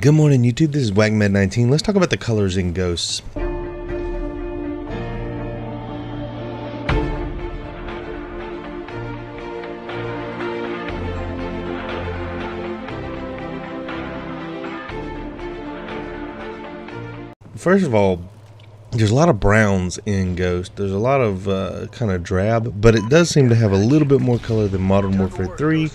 Good morning, YouTube. This is WakMed19. Let's talk about the colors in Ghosts. First of all, there's a lot of browns in Ghost. There's a lot of kind of drab, but it does seem to have a little bit more color than Modern Warfare 3.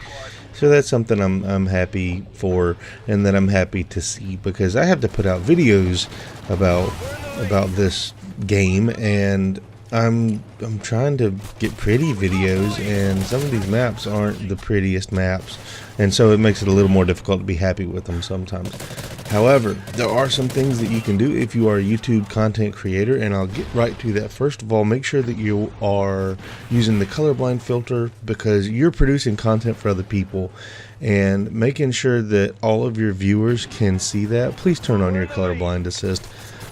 So that's something I'm happy for, and that I'm happy to see, because I have to put out videos about this game, and I'm trying to get pretty videos, and some of these maps aren't the prettiest maps, and so it makes it a little more difficult to be happy with them sometimes. However, there are some things that you can do if you are a YouTube content creator, and I'll get right to that. First of all, make sure that you are using the Colorblind Filter, because you're producing content for other people, and making sure that all of your viewers can see that. Please turn on your Colorblind Assist.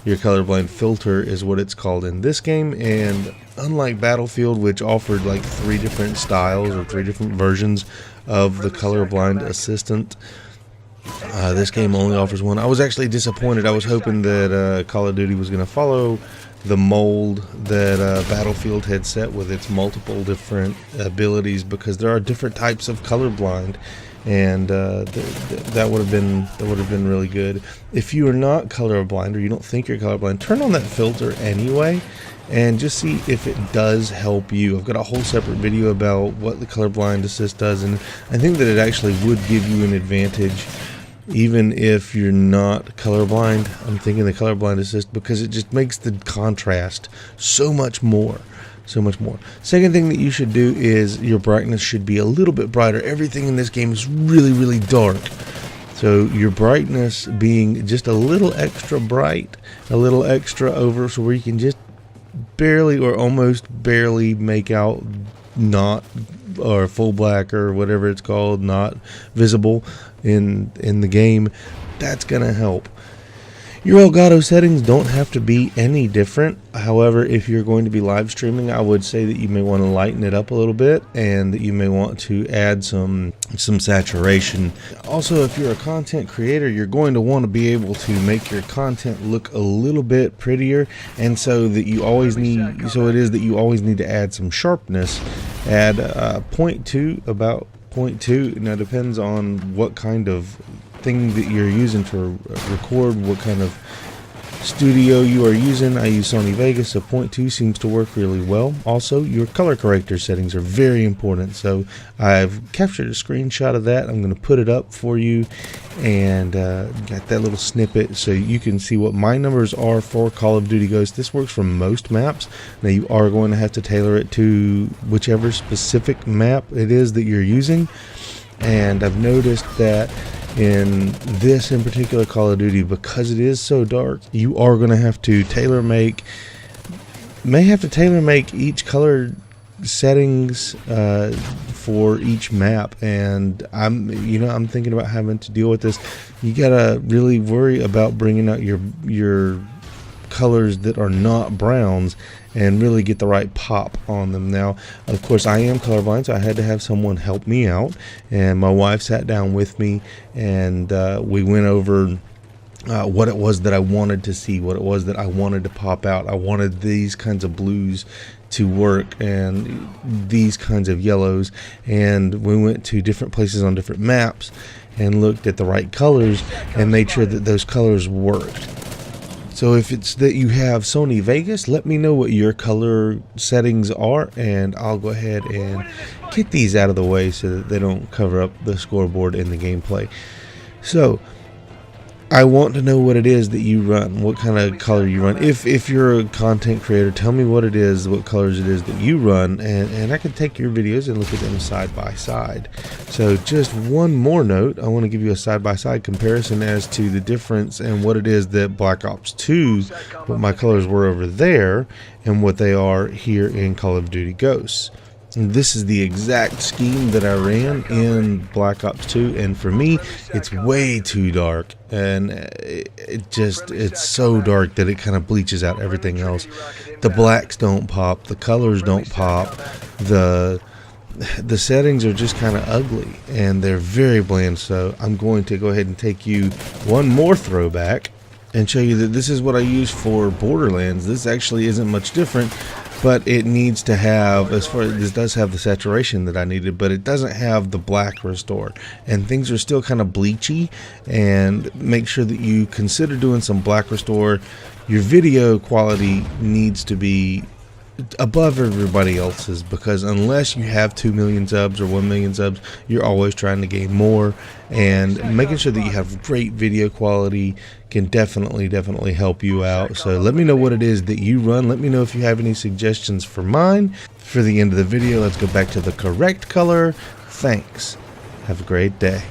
Your Colorblind Filter is what it's called in this game, and unlike Battlefield, which offered like 3 different styles or 3 different versions of the Colorblind Assistant, this game only offers one. I was actually disappointed. I was hoping that Call of Duty was going to follow the mold that Battlefield had set with its multiple different abilities, because there are different types of colorblind, and that would have been really good. If you are not colorblind, or you don't think you're colorblind, turn on that filter anyway and just see if it does help you. I've got a whole separate video about what the Colorblind Assist does, and I think that it actually would give you an advantage even if you're not colorblind. I'm thinking the Colorblind Assist, because it just makes the contrast so much more. Second thing that you should do is your brightness should be a little bit brighter. Everything in this game is really dark. So your brightness being just a little extra bright, a little extra over, so where you can just barely or almost barely make out not, or full black, or whatever it's called, not visible in the game. That's gonna help. Your Elgato settings don't have to be any different. However, if you're going to be live streaming, I would say that you may want to lighten it up a little bit, and that you may want to add some saturation. Also, if you're a content creator, you're going to want to be able to make your content look a little bit prettier, and so that you always need to add some sharpness. Add 0.2, about 0.2. Now, it depends on what kind of thing that you're using to record, what kind of studio you are using. I use Sony Vegas, so 0.2 seems to work really well. Also, your color corrector settings are very important, so I've captured a screenshot of that. I'm going to put it up for you, and got that little snippet so you can see what my numbers are for Call of Duty Ghosts. This works for most maps. Now, you are going to have to tailor it to whichever specific map it is that you're using, and I've noticed that in this in particular Call of Duty, because it is so dark, you are going to have to tailor make each color settings for each map. And I'm thinking about having to deal with this. You gotta really worry about bringing out your colors that are not browns and really get the right pop on them. Now, of course, I am colorblind, so I had to have someone help me out, and my wife sat down with me, and we went over what it was that I wanted to see, what it was that I wanted to pop out. I wanted these kinds of blues to work, and these kinds of yellows, and we went to different places on different maps and looked at the right colors and made sure that those colors worked. So if it's that you have Sony Vegas, let me know what your color settings are, and I'll go ahead and get these out of the way so that they don't cover up the scoreboard in the gameplay. So I want to know what it is that you run, what kind of color you run. If you're a content creator, tell me what it is, what colors it is that you run, and I can take your videos and look at them side by side. So just one more note, I want to give you a side-by-side comparison as to the difference and what it is that Black Ops 2, what my colors were over there, and what they are here in Call of Duty Ghosts. And this is the exact scheme that I ran in Black Ops 2, and for me, it's way too dark, and it's so dark that it kind of bleaches out everything else. The blacks don't pop, the colors don't pop, the the settings are just kind of ugly and they're very bland. So I'm going to go ahead and take you one more throwback and show you that this is what I use for Borderlands. This actually isn't much different, but it needs to have, as far as this does have the saturation that I needed, but it doesn't have the black restore, and things are still kind of bleachy. And make sure that you consider doing some black restore. Your video quality needs to be above everybody else's, because unless you have 2 million subs or 1 million subs, you're always trying to gain more, and making sure that you have great video quality can definitely help you out. So let me know what it is that you run. Let me know if you have any suggestions for mine. For the end of the video, let's go back to the correct color. Thanks. Have a great day.